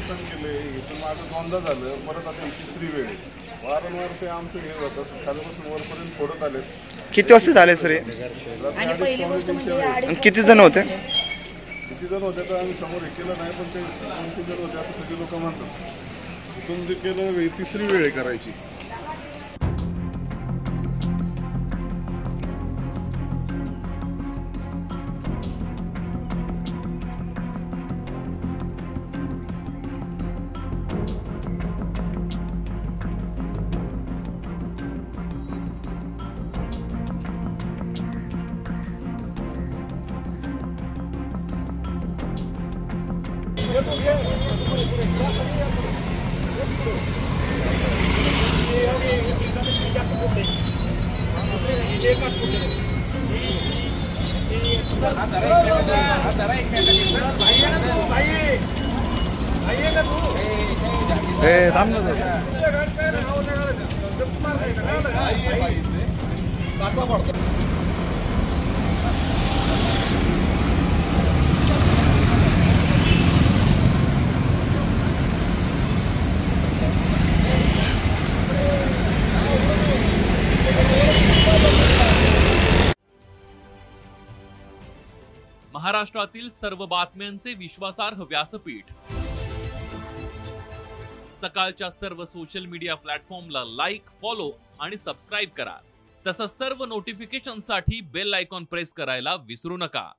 देवस्थान केले, इथून माझं दोनदा झालं, परत आता ही तिसरी वेळ आहे. वारंवार ते आमचं हे होतं, खालीपासून वरपर्यंत फोडत आले. किती वाजता झाले सर हे? आणि पहिली गोष्ट म्हणजे आणि किती जण होते? किती जण होते तर आम्ही समोर हे केलं नाही, पण ते 2-3 जण होते असं सगळे लोक म्हणतात. इथून जे केलं तिसरी वेळ आहे करायची. महाराष्ट्रातील सर्व बातम्यांचे विश्वासार्ह व्यासपीठ. सकाळच्या सर्व सोशल मीडिया प्लॅटफॉर्मला लाईक, फॉलो आणि सबस्क्राईब करा. तसंच सर्व नोटिफिकेशनसाठी बेल आयकॉन प्रेस करायला विसरू नका.